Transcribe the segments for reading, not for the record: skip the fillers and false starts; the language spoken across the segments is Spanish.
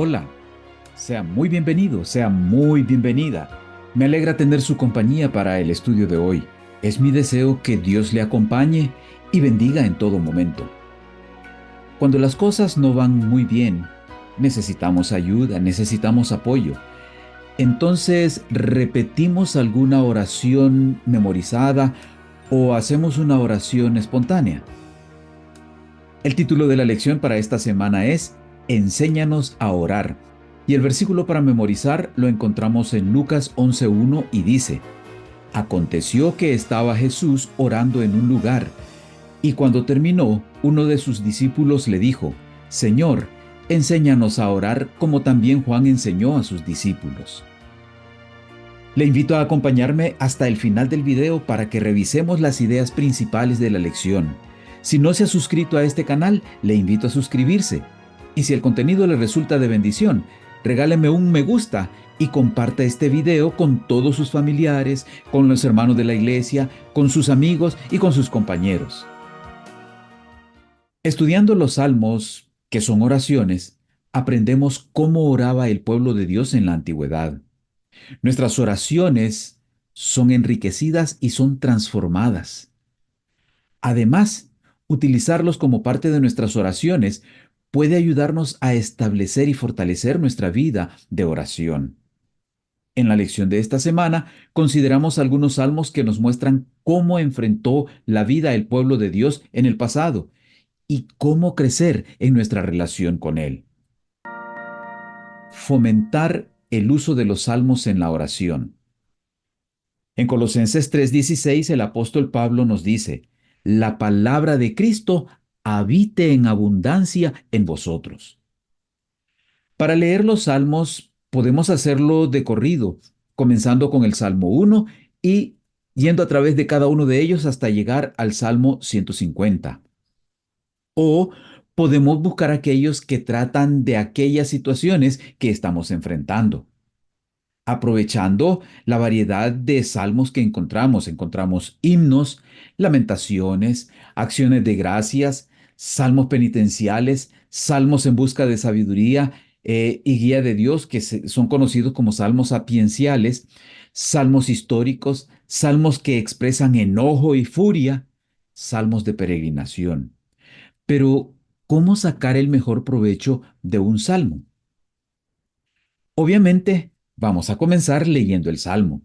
Hola, sea muy bienvenido, sea muy bienvenida. Me alegra tener su compañía para el estudio de hoy. Es mi deseo que Dios le acompañe y bendiga en todo momento. Cuando las cosas no van muy bien, necesitamos ayuda, necesitamos apoyo. Entonces, repetimos alguna oración memorizada o hacemos una oración espontánea. El título de la lección para esta semana es Enséñanos a orar. Y el versículo para memorizar lo encontramos en Lucas 11:1 y dice, Aconteció que estaba Jesús orando en un lugar, y cuando terminó, uno de sus discípulos le dijo, Señor, enséñanos a orar como también Juan enseñó a sus discípulos. Le invito a acompañarme hasta el final del video para que revisemos las ideas principales de la lección. Si no se ha suscrito a este canal, le invito a suscribirse. Y si el contenido le resulta de bendición, regáleme un me gusta y comparta este video con todos sus familiares, con los hermanos de la iglesia, con sus amigos y con sus compañeros. Estudiando los salmos, que son oraciones, aprendemos cómo oraba el pueblo de Dios en la antigüedad. Nuestras oraciones son enriquecidas y son transformadas. Además, utilizarlos como parte de nuestras oraciones puede ayudarnos a establecer y fortalecer nuestra vida de oración. En la lección de esta semana consideramos algunos salmos que nos muestran cómo enfrentó la vida el pueblo de Dios en el pasado y cómo crecer en nuestra relación con Él. Fomentar el uso de los salmos en la oración. En Colosenses 3:16 el apóstol Pablo nos dice, la palabra de Cristo habite en abundancia en vosotros. Para leer los salmos podemos hacerlo de corrido, comenzando con el Salmo 1 y yendo a través de cada uno de ellos hasta llegar al Salmo 150. O podemos buscar aquellos que tratan de aquellas situaciones que estamos enfrentando. Aprovechando la variedad de salmos que encontramos. Encontramos himnos, lamentaciones, acciones de gracias, salmos penitenciales, salmos en busca de sabiduría y guía de Dios, que son conocidos como salmos sapienciales, salmos históricos, salmos que expresan enojo y furia, salmos de peregrinación. Pero, ¿cómo sacar el mejor provecho de un salmo? Obviamente, vamos a comenzar leyendo el salmo.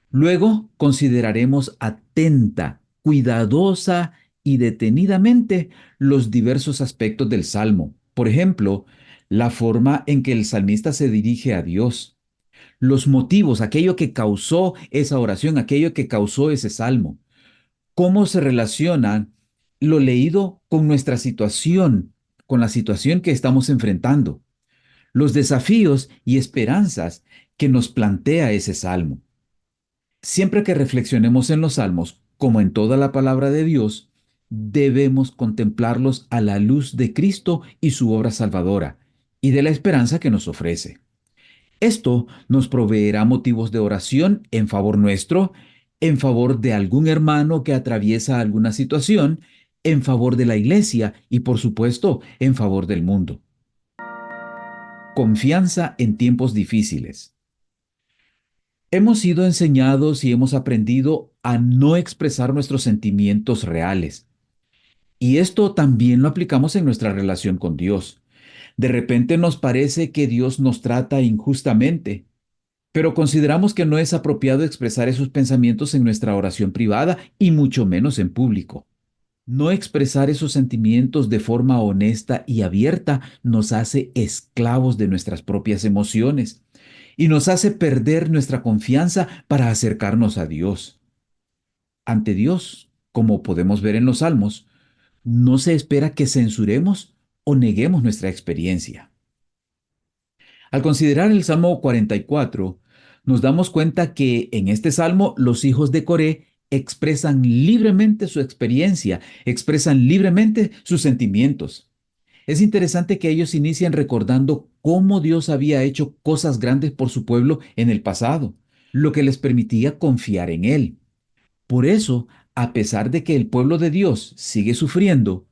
Luego consideraremos atenta, cuidadosa y detenidamente los diversos aspectos del salmo. Por ejemplo, la forma en que el salmista se dirige a Dios, los motivos, aquello que causó esa oración, aquello que causó ese salmo, cómo se relaciona lo leído con nuestra situación, con la situación que estamos enfrentando, los desafíos y esperanzas que nos plantea ese salmo. Siempre que reflexionemos en los salmos, como en toda la palabra de Dios, debemos contemplarlos a la luz de Cristo y su obra salvadora, y de la esperanza que nos ofrece. Esto nos proveerá motivos de oración en favor nuestro, en favor de algún hermano que atraviesa alguna situación, en favor de la iglesia y, por supuesto, en favor del mundo. Confianza en tiempos difíciles. Hemos sido enseñados y hemos aprendido a no expresar nuestros sentimientos reales. Y esto también lo aplicamos en nuestra relación con Dios. De repente nos parece que Dios nos trata injustamente, pero consideramos que no es apropiado expresar esos pensamientos en nuestra oración privada y mucho menos en público. No expresar esos sentimientos de forma honesta y abierta nos hace esclavos de nuestras propias emociones y nos hace perder nuestra confianza para acercarnos a Dios. Ante Dios, como podemos ver en los Salmos, no se espera que censuremos o neguemos nuestra experiencia. Al considerar el Salmo 44, nos damos cuenta que en este salmo los hijos de Coré expresan libremente su experiencia, expresan libremente sus sentimientos. Es interesante que ellos inician recordando cómo Dios había hecho cosas grandes por su pueblo en el pasado, lo que les permitía confiar en Él. Por eso, a pesar de que el pueblo de Dios sigue sufriendo,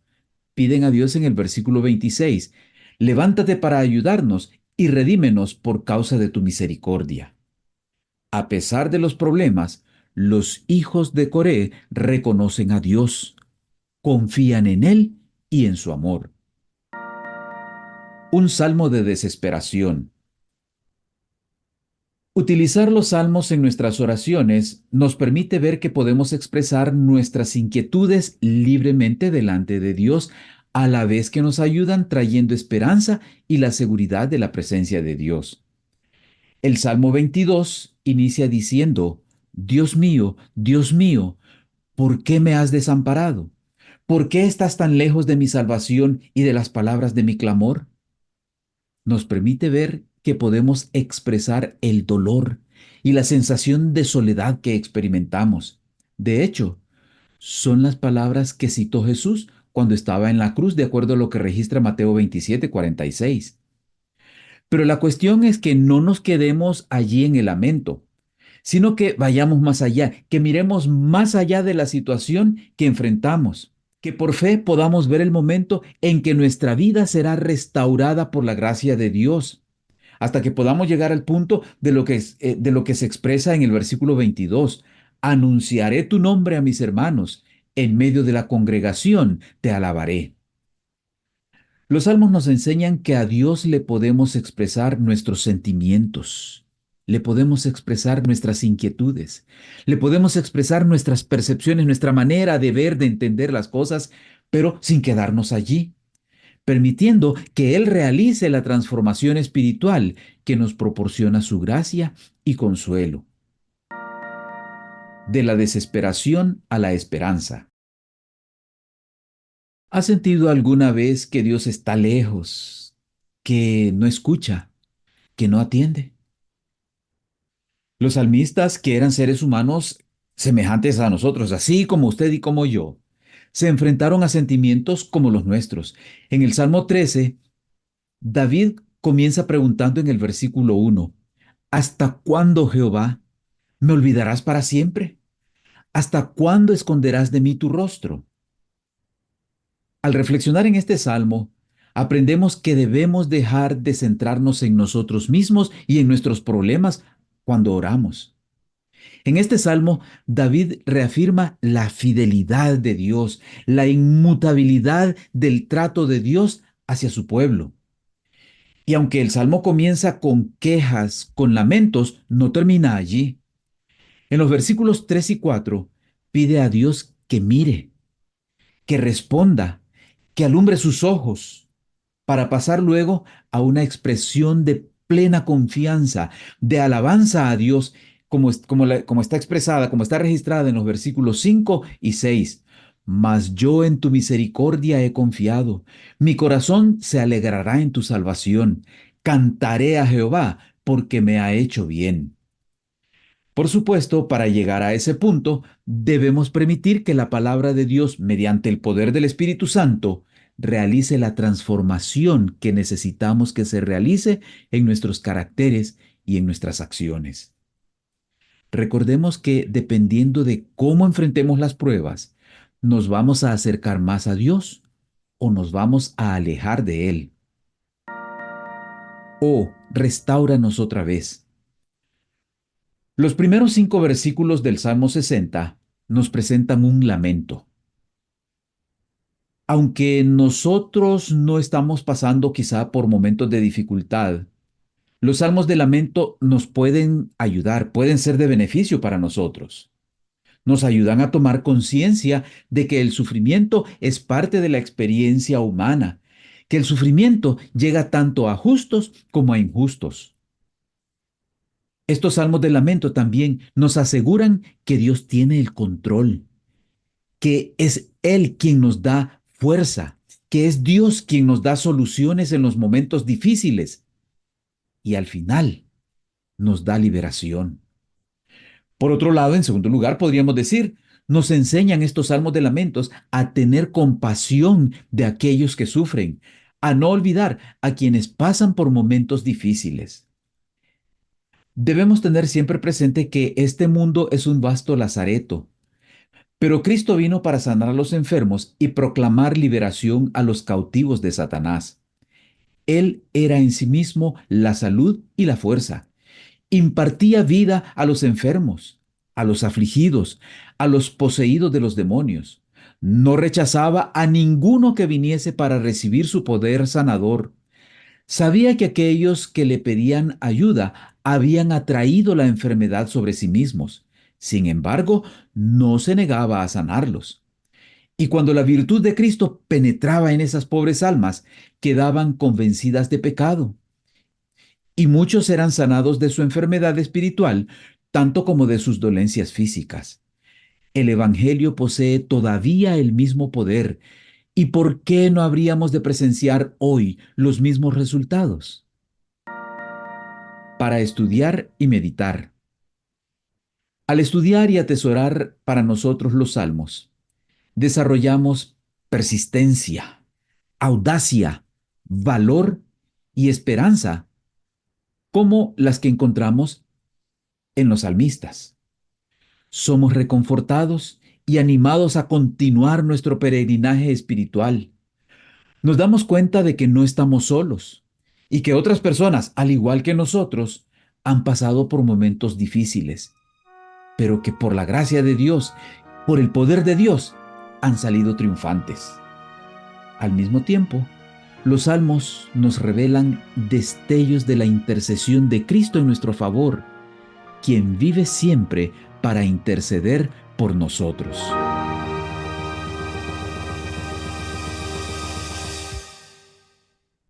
piden a Dios en el versículo 26, Levántate para ayudarnos y redímenos por causa de tu misericordia. A pesar de los problemas, los hijos de Coré reconocen a Dios, confían en Él y en su amor. Un salmo de desesperación. Utilizar los salmos en nuestras oraciones nos permite ver que podemos expresar nuestras inquietudes libremente delante de Dios, a la vez que nos ayudan trayendo esperanza y la seguridad de la presencia de Dios. El Salmo 22 inicia diciendo: Dios mío, ¿por qué me has desamparado? ¿Por qué estás tan lejos de mi salvación y de las palabras de mi clamor? Nos permite ver que podemos expresar el dolor y la sensación de soledad que experimentamos. De hecho, son las palabras que citó Jesús cuando estaba en la cruz, de acuerdo a lo que registra Mateo 27:46. Pero la cuestión es que no nos quedemos allí en el lamento, sino que vayamos más allá, que miremos más allá de la situación que enfrentamos, que por fe podamos ver el momento en que nuestra vida será restaurada por la gracia de Dios, hasta que podamos llegar al punto de lo que se expresa en el versículo 22. Anunciaré tu nombre a mis hermanos, en medio de la congregación te alabaré. Los salmos nos enseñan que a Dios le podemos expresar nuestros sentimientos, le podemos expresar nuestras inquietudes, le podemos expresar nuestras percepciones, nuestra manera de ver, de entender las cosas, pero sin quedarnos allí, permitiendo que Él realice la transformación espiritual que nos proporciona su gracia y consuelo. De la desesperación a la esperanza. ¿Has sentido alguna vez que Dios está lejos, que no escucha, que no atiende? Los salmistas, que eran seres humanos semejantes a nosotros, así como usted y como yo, se enfrentaron a sentimientos como los nuestros. En el Salmo 13, David comienza preguntando en el versículo 1: ¿Hasta cuándo, Jehová, me olvidarás para siempre? ¿Hasta cuándo esconderás de mí tu rostro? Al reflexionar en este salmo, aprendemos que debemos dejar de centrarnos en nosotros mismos y en nuestros problemas cuando oramos. En este salmo, David reafirma la fidelidad de Dios, la inmutabilidad del trato de Dios hacia su pueblo. Y aunque el salmo comienza con quejas, con lamentos, no termina allí. En los versículos 3 y 4, pide a Dios que mire, que responda, que alumbre sus ojos, para pasar luego a una expresión de plena confianza, de alabanza a Dios, como está expresada, como está registrada en los versículos 5 y 6. Mas yo en tu misericordia he confiado, mi corazón se alegrará en tu salvación, cantaré a Jehová porque me ha hecho bien. Por supuesto, para llegar a ese punto, debemos permitir que la palabra de Dios, mediante el poder del Espíritu Santo, realice la transformación que necesitamos que se realice en nuestros caracteres y en nuestras acciones. Recordemos que dependiendo de cómo enfrentemos las pruebas, nos vamos a acercar más a Dios o nos vamos a alejar de Él. Oh, restáuranos otra vez. Los primeros 5 versículos del Salmo 60 nos presentan un lamento. Aunque nosotros no estamos pasando quizá por momentos de dificultad, los salmos de lamento nos pueden ayudar, pueden ser de beneficio para nosotros. Nos ayudan a tomar conciencia de que el sufrimiento es parte de la experiencia humana, que el sufrimiento llega tanto a justos como a injustos. Estos salmos de lamento también nos aseguran que Dios tiene el control, que es Él quien nos da fuerza, que es Dios quien nos da soluciones en los momentos difíciles y al final nos da liberación. Por otro lado, en segundo lugar, podríamos decir, nos enseñan estos salmos de lamentos a tener compasión de aquellos que sufren, a no olvidar a quienes pasan por momentos difíciles. Debemos tener siempre presente que este mundo es un vasto lazareto, pero Cristo vino para sanar a los enfermos y proclamar liberación a los cautivos de Satanás. Él era en sí mismo la salud y la fuerza. Impartía vida a los enfermos, a los afligidos, a los poseídos de los demonios. No rechazaba a ninguno que viniese para recibir su poder sanador. Sabía que aquellos que le pedían ayuda habían atraído la enfermedad sobre sí mismos. Sin embargo, no se negaba a sanarlos. Y cuando la virtud de Cristo penetraba en esas pobres almas, quedaban convencidas de pecado. Y muchos eran sanados de su enfermedad espiritual, tanto como de sus dolencias físicas. El Evangelio posee todavía el mismo poder. ¿Y por qué no habríamos de presenciar hoy los mismos resultados? Para estudiar y meditar. Al estudiar y atesorar para nosotros los salmos, desarrollamos persistencia, audacia, valor y esperanza, como las que encontramos en los salmistas. Somos reconfortados y animados a continuar nuestro peregrinaje espiritual. Nos damos cuenta de que no estamos solos y que otras personas, al igual que nosotros, han pasado por momentos difíciles, pero que por la gracia de Dios, por el poder de Dios, han salido triunfantes. Al mismo tiempo, los salmos nos revelan destellos de la intercesión de Cristo en nuestro favor, quien vive siempre para interceder por nosotros.